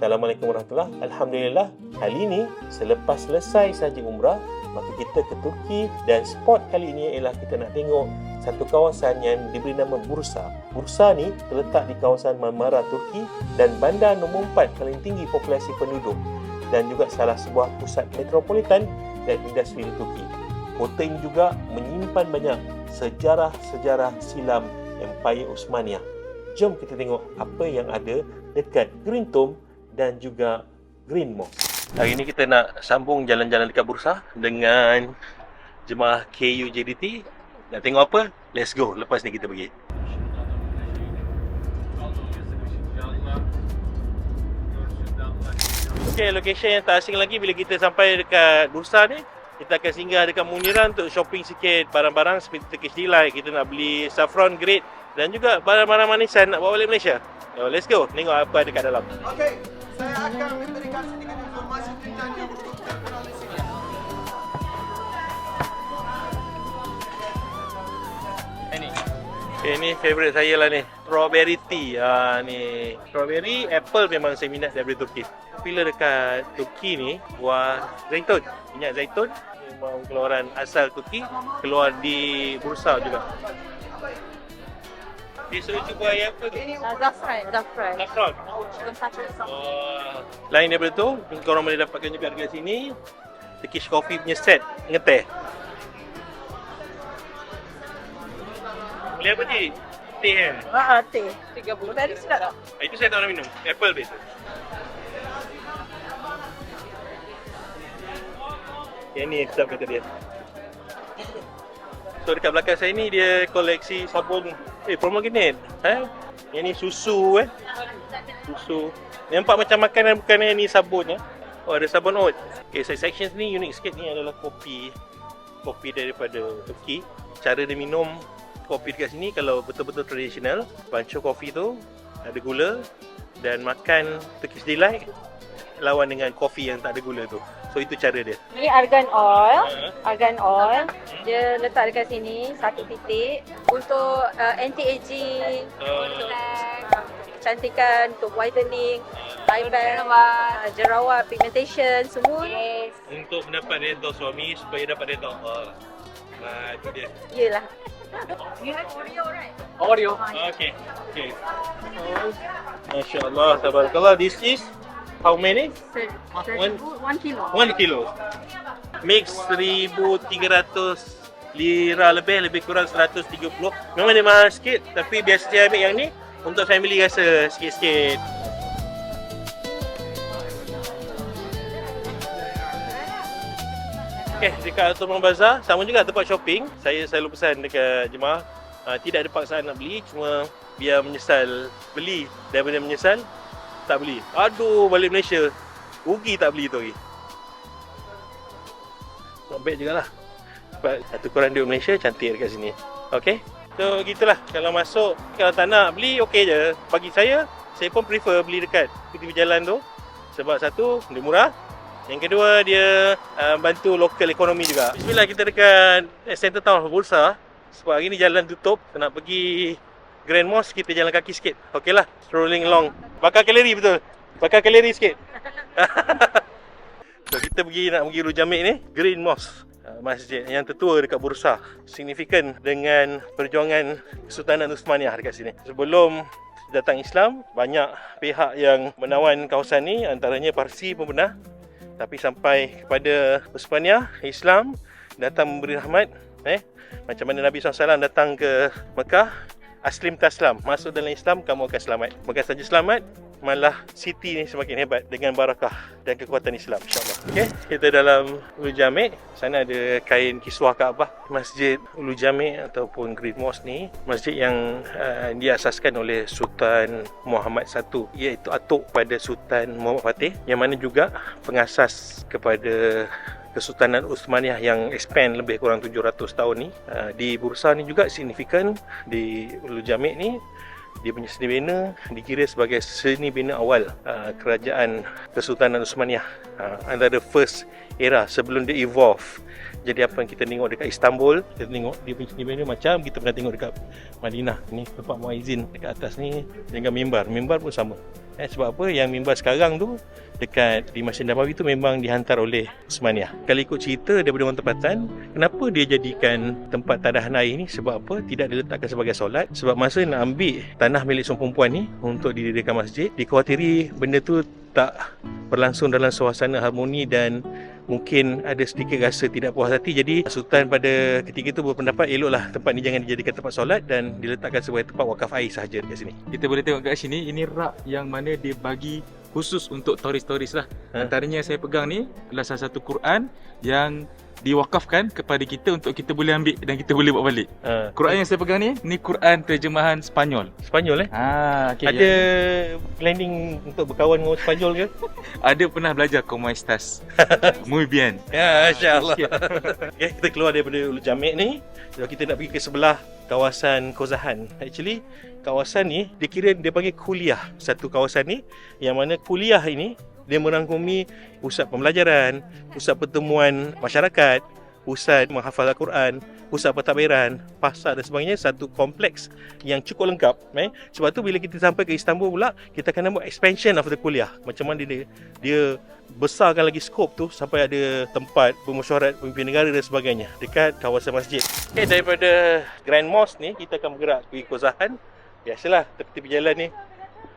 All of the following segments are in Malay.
Assalamualaikum warahmatullahi wabarakatuh. Alhamdulillah, kali ini selepas selesai saja umrah, maka kita ke Turki dan spot kali ini ialah kita nak tengok satu kawasan yang diberi nama Bursa. Bursa ni terletak di kawasan Marmara, Turki dan bandar nombor 4 paling tinggi populasi penduduk dan juga salah sebuah pusat metropolitan dan industri di Turki. Kota ini juga menyimpan banyak sejarah-sejarah silam Empire Osmania. Jom kita tengok apa yang ada dekat Green Tomb dan juga Green Mosque. Hari ini kita nak sambung jalan-jalan dekat Bursa dengan jemaah KUJDT. Nak tengok apa? Let's go. Lepas ni kita pergi. Okay, location yang tak asing lagi bila kita sampai dekat Bursa ni. Kita akan singgah dekat Muniran untuk shopping sikit barang-barang seperti Turkish Delight. Kita nak beli saffron grade dan juga barang-barang manisan nak bawa balik Malaysia. So, let's go. Tengok apa ada kat dalam. Okey, saya akan memberikan sedikit informasi tentang yang berhubung terkenal di sini. Okay, ni favourite saya lah ni. Strawberry tea. Ni strawberry, apple memang saya minat daripada Turki. Bila dekat Turki ni, buah zaitun. Minyak zaitun memang keluaran asal Turki, keluar di Bursa juga. Dia suruh cuba air apa tu? Zafran. Saffron. Lain daripada tu, korang boleh dapatkan juga dekat sini Turkish coffee punya set, ngeteh. Boleh apa cik? Teh kan? Teh 30. Very sedap tak? Itu saya tak nak minum, apple base. Yang ni sedap kata dia. So dekat belakang saya ni dia koleksi sabun Promogenic. Yang ni susu Susu. Nampak macam makanan bukan yang ni sabun Oh, ada sabun oat. Okay, so section ni unik sikit. Ni adalah kopi daripada Turki. Cara dia minum kopi dekat sini kalau betul-betul tradisional, panco kopi tu ada gula dan makan Turkish Delight lawan dengan kopi yang tak ada gula tu. So itu cara dia. Ni argan oil. Dia letak dekat sini satu titik untuk anti-aging, untuk kecantikan, untuk whitening, jerawat, pigmentation, semua. Yes. Untuk mendapat redha suami supaya dapat redha Allah. Itu dia. Yelah. You have Oreo, right? Oreo. Okay. Masya-Allah, tabarakallah. This is how many? 1 kilo. 1 kilo. Mix 1,300 lira lebih kurang 130. Memang dia mahal sikit, tapi biasa saya ambil yang ni untuk family rasa sikit-sikit. Okay, dekat Ottoman Bazaar sama juga tempat shopping. Saya selalu pesan dekat jemaah tidak ada paksaan nak beli, cuma biar menyesal beli daripada menyesal tak beli. Aduh, balik Malaysia rugi tak beli tu lagi. Not bad jugalah. Sebab satu korang duduk Malaysia cantik dekat sini. Okay, so gitulah. Kalau masuk, kalau tak nak beli okey je. Bagi saya pun prefer beli dekat tepi jalan tu. Sebab satu, dia murah. Yang kedua, dia bantu local ekonomi juga. Bismillah, kita dekat center town Bursa. Sebab hari ni jalan tutup. Nak pergi Grand Mosque, kita jalan kaki sikit. Okey lah, strolling along. Bakar kalori betul. Bakar kalori sikit. So, kita nak pergi Ulu Jamik ni, Green Mosque. Masjid yang tertua dekat Bursa. Signifikan dengan perjuangan Kesultanan Uthmaniyah dekat sini. Sebelum datang Islam, banyak pihak yang menawan kawasan ni. Antaranya Parsi pun pernah. Tapi sampai kepada Uthmaniyah, Islam datang memberi rahmat. Macam mana Nabi SAW datang ke Mekah, Aslim Taslam, masuk dalam Islam, kamu akan selamat. Bukan saja selamat, malah city ni semakin hebat dengan barakah dan kekuatan Islam, insyaAllah. Okay, kita dalam Ulu Jamik. Sana ada kain kiswah Kaabah. Masjid Ulu Jamik ataupun Green Mosque ni masjid yang diasaskan oleh Sultan Muhammad I, iaitu atuk pada Sultan Muhammad Fatih, yang mana juga pengasas kepada Kesultanan Uthmaniyah yang expand lebih kurang 700 tahun ni. Di Bursa ni juga signifikan. Di Ulu Jamik ni, dia punya seni bina dikira sebagai seni bina awal kerajaan Kesultanan Uthmaniyah, antara first era sebelum dia evolve Jadi apa yang kita tengok dekat Istanbul, kita tengok dia punya seni bina macam kita pernah tengok dekat Madinah. Ni tempat muazzin dekat atas ni dengan mimbar. Mimbar pun sama. Sebab apa? Yang mimbar sekarang tu dekat di Masjid Nabawi tu memang dihantar oleh Uthmaniyah. Kalau ikut cerita daripada orang tempatan, kenapa dia jadikan tempat tadahan air ni? Sebab apa? Tidak diletakkan sebagai solat. Sebab masa nak ambil tanah milik seorang perempuan ni untuk didirikan masjid, dikhawatiri benda tu tak berlangsung dalam suasana harmoni dan mungkin ada sedikit rasa tidak puas hati. Jadi Sultan pada ketika itu berpendapat eloklah tempat ni jangan dijadikan tempat solat dan diletakkan sebagai tempat wakaf air sahaja dekat sini. Kita boleh tengok kat sini, ini rak yang mana dia bagi khusus untuk turis-turis lah. Antaranya saya pegang ni adalah salah satu Quran yang diwakafkan kepada kita untuk kita boleh ambil dan kita boleh bawa balik. Quran yang saya pegang ni Quran terjemahan Sepanyol. Sepanyol Okay, ada planning untuk berkawan dengan orang Sepanyol ke? Ada pernah belajar como estas. Muy bien. Ya, insya-Allah. Okay, kita keluar daripada Ulu Jamik ni. Jadi kita nak pergi ke sebelah kawasan Kozahan. Actually, kawasan ni dia panggil kuliah. Satu kawasan ni yang mana kuliah ini dia merangkumi pusat pembelajaran, pusat pertemuan masyarakat, pusat menghafal Al-Quran, pusat pentadbiran, pasar dan sebagainya. Satu kompleks yang cukup lengkap. Sebab tu bila kita sampai ke Istanbul pula, kita akan buat expansion of the kuliah. Macam mana dia besarkan lagi skop tu sampai ada tempat bermesyuarat pemimpin negara dan sebagainya dekat kawasan masjid. Okay, daripada Grand Mosque ni kita akan bergerak pergi Kozahan. Biasalah tepi-tepi jalan ni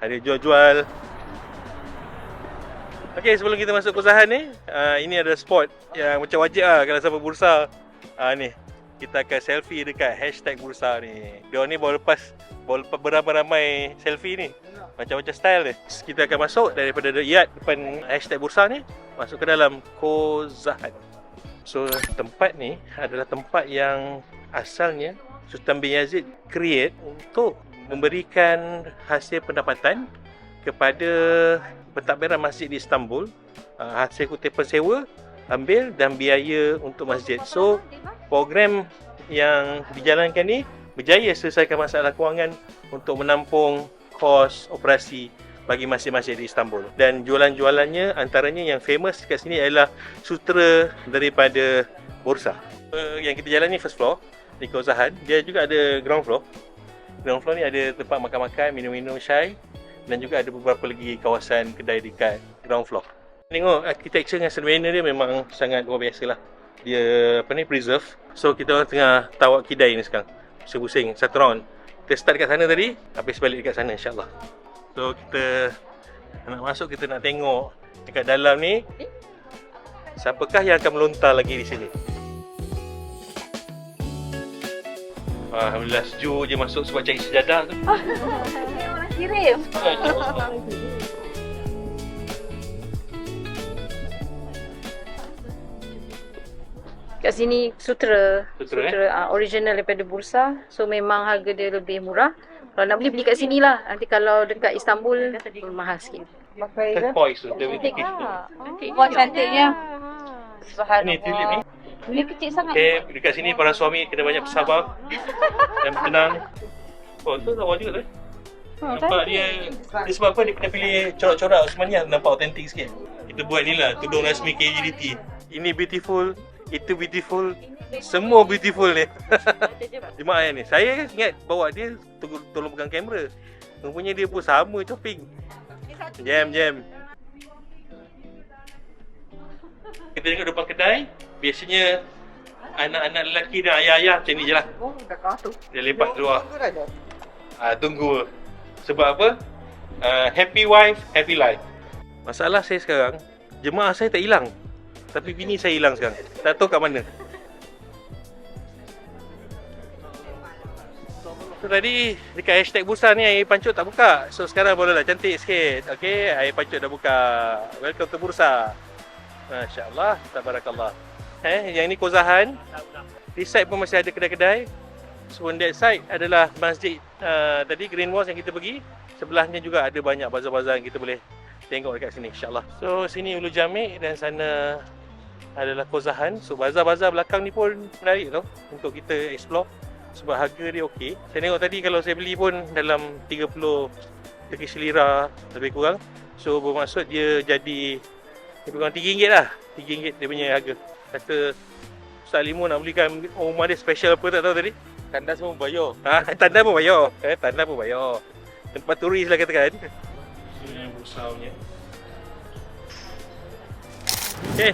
ada jual-jual. Okey, sebelum kita masuk Kozahan ni, ini ada spot yang macam wajib lah kalau siapa bursa. Ni, kita akan selfie dekat #bursa ni. Dia ni baru lepas beramai-ramai selfie ni. Macam-macam style ni. Kita akan masuk daripada Riyadh depan #bursa ni, masuk ke dalam Kozahan. So, tempat ni adalah tempat yang asalnya Sultan bin Yazid create untuk memberikan hasil pendapatan kepada pentadbiran masjid di Istanbul. Hasil kutipan sewa, ambil dan biaya untuk masjid. So, program yang dijalankan ni berjaya selesaikan masalah kewangan untuk menampung kos operasi bagi masjid-masjid di Istanbul. Dan jualan-jualannya antaranya yang famous kat sini adalah sutera daripada Bursa. Yang kita jalan ni first floor di Kozahan. Dia juga ada ground floor. Ground floor ni ada tempat makan-makan, minum-minum chai dan juga ada beberapa lagi kawasan kedai dekat ground floor. Tengok architecture dengan seni dia memang sangat luar biasa lah. Dia preserve. So kita orang tengah tawak kidai ni sekarang. Pusing-pusing satu round. Kita start kat sana tadi, habis balik dekat sana insya-Allah. So kita nak masuk, kita nak tengok dekat dalam ni siapakah yang akan melontar lagi di sini. Alhamdulillah sejuk je masuk sebab cari sejadah tu. Orang kirim. Kat sini sutera original daripada Bursa. So memang harga dia lebih murah. Kalau nak beli kat sini lah. Nanti kalau dekat Istanbul mahal sikit. Turquoise tu, dia Cantik lah. Buat cantiknya. Ni tulip ni. Ini kecil sangat. Okay, dekat sini para suami kena banyak bersabar dan bertenang. Oh, tu lawa juga tu. Nampak dia sebab apa dia kena pilih corak-corak Uthmaniyah nampak autentik sikit. Kita buat ni lah tudung rasmi KGDT. Ini beautiful, itu beautiful, semua beautiful ni. Jemaah ni. Saya ingat bawa dia tolong pegang kamera. Rupanya dia pun sama shopping. Jam. Kita tengok depan kedai. Biasanya anak-anak lelaki dan ayah-ayah macam ni je lah. Oh, dah kau tu. Dia lepak keluar. Tunggu. Sebab apa? Happy wife, happy life. Masalah saya sekarang, jemaah saya tak hilang. Tapi bini saya hilang sekarang. Tak tahu kat mana. So tadi dekat #bursa ni air pancut tak buka. So sekarang bolehlah cantik sikit. Okay, air pancut dah buka. Welcome to Bursa. Masya-Allah, tabarakallah. Yang ni Kozahan. Di side pun masih ada kedai-kedai. So on that side adalah masjid tadi Green Mosque yang kita pergi. Sebelahnya juga ada banyak bazar-bazar yang kita boleh tengok dekat sini insya-Allah. So sini Ulu Jamik dan sana adalah Kozahan. So bazar-bazar belakang ni pun menarik tau untuk kita explore sebab harga dia okey. Saya tengok tadi kalau saya beli pun dalam 30 Turkish lira lebih kurang. So bermaksud dia jadi lebih kurang RM3 lah. RM3 dia punya harga. Kata Ustaz Limo nak belikan rumah dia special apa tak tahu tadi. Tanda semua bayar. Tanda pun bayar. Tanda pun bayar. Tempat turis lah katakan. Ini Bursa punya. Okay,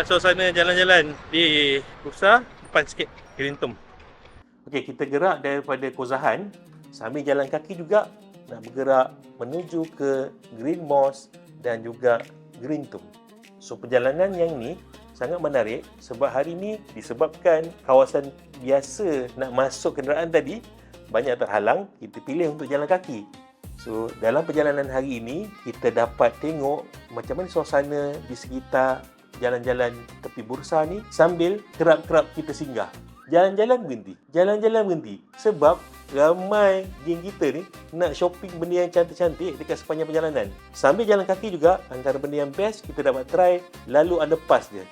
suasana jalan-jalan di Bursa, depan sikit, Green Tomb. Okay, kita gerak daripada Kozahan sambil jalan kaki juga nak bergerak menuju ke Green Mosque dan juga Green Tomb. So perjalanan yang ni sangat menarik sebab hari ni disebabkan kawasan biasa nak masuk kenderaan tadi banyak terhalang, kita pilih untuk jalan kaki. So dalam perjalanan hari ini kita dapat tengok macam mana suasana di sekitar jalan-jalan tepi Bursa ni sambil kerap-kerap kita singgah. Jalan-jalan berhenti sebab ramai geng kita ni nak shopping benda yang cantik-cantik dekat sepanjang perjalanan. Sambil jalan kaki juga, antara benda yang best kita dapat try lalu underpass dia.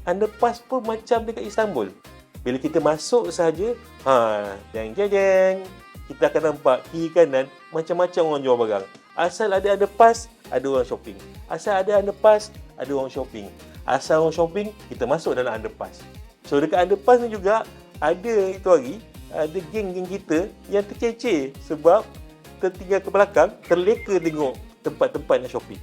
Underpass pun macam dekat Istanbul. Bila kita masuk sahaja, jeng, kita akan nampak kiri kanan macam-macam orang jual barang. Asal ada underpass, ada orang shopping. Asal ada underpass, ada orang shopping. Asal orang shopping, kita masuk dalam underpass. So dekat underpass ni juga ada itu hari, ada geng-geng kita yang terceceh sebab tertinggal ke belakang, terleka tengok tempat-tempat nak shopping.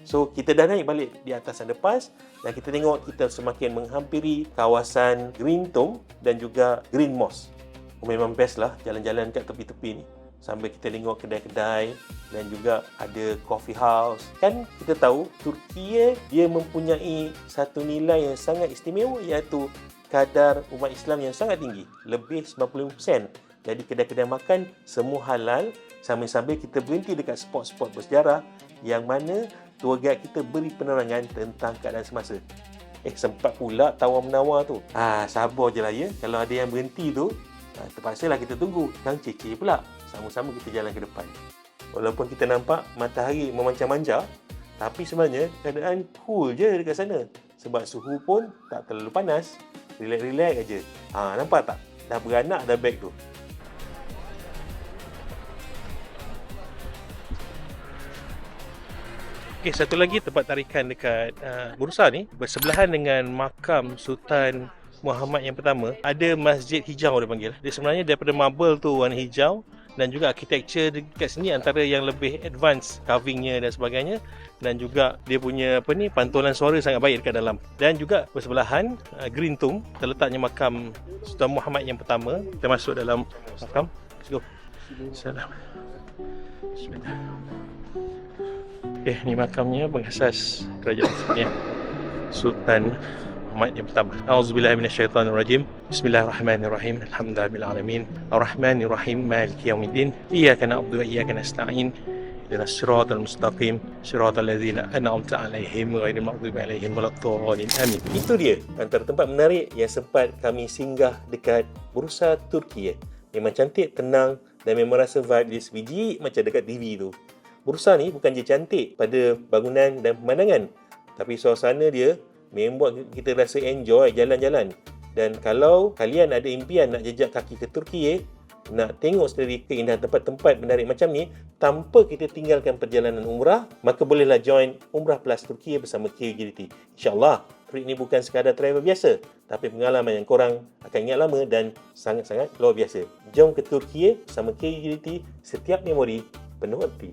So kita dah naik balik di atas underpass dan kita tengok kita semakin menghampiri kawasan Green Tomb dan juga Green Mosque. Memang best lah jalan-jalan kat tepi-tepi ni sambil kita tengok kedai-kedai dan juga ada coffee house. Kan kita tahu Turki dia mempunyai satu nilai yang sangat istimewa iaitu kadar umat Islam yang sangat tinggi, lebih 95%. Jadi kedai-kedai makan semua halal sambil-sambil kita berhenti dekat spot-spot bersejarah yang mana tour guide kita beri penerangan tentang keadaan semasa. Sempat pula tawar-menawar tu. Sabar je lah ya. Kalau ada yang berhenti tu, terpaksalah kita tunggu. Kang ceceh pula. Sama-sama kita jalan ke depan. Walaupun kita nampak matahari memancar-mancar, tapi sebenarnya keadaan cool je dekat sana. Sebab suhu pun tak terlalu panas. Relax-relax aja. Nampak tak? Dah beranak dah beg tu. Okay, satu lagi tempat tarikan dekat Bursa ni bersebelahan dengan makam Sultan Muhammad yang pertama. Ada Masjid Hijau dia panggil. Dia sebenarnya daripada marble tu warna hijau dan juga arkitektur dekat sini antara yang lebih advance, carvingnya dan sebagainya, dan juga dia punya pantulan suara sangat baik dekat dalam. Dan juga bersebelahan Green Tomb terletaknya makam Sultan Muhammad yang pertama. Kita masuk dalam makam. Let's go. Salam. Bismillah. Ni makamnya pengasas kerajaan Islam Sultan Muhammad yang pertama. A'udzubillahi minasyaitonirrajim. Bismillahirrahmanirrahim. Alhamdulillahirabbil alamin. Arrahmanirrahim. Maliki yaumiddin. Iyyaka na'budu wa iyyaka nasta'in. Ihdinas siratal mustaqim. Siratal ladzina an'amta 'alaihim ghairil maghdubi 'alaihim waladdallin. Amin. Itu dia antara tempat menarik yang sempat kami singgah dekat Bursa Turki. Memang cantik, tenang dan memang rasa vibe dia sebiji macam dekat TV tu. Bursa ni bukan je cantik pada bangunan dan pemandangan, tapi suasana dia memang buat kita rasa enjoy jalan-jalan. Dan kalau kalian ada impian nak jejak kaki ke Turki, nak tengok sendiri keindahan tempat-tempat menarik macam ni tanpa kita tinggalkan perjalanan umrah, maka bolehlah join Umrah Plus Turki bersama KUJDT. InsyaAllah, trip ni bukan sekadar travel biasa, tapi pengalaman yang korang akan ingat lama dan sangat-sangat luar biasa. Jom ke Turki bersama KUJDT, setiap memori penuh erti.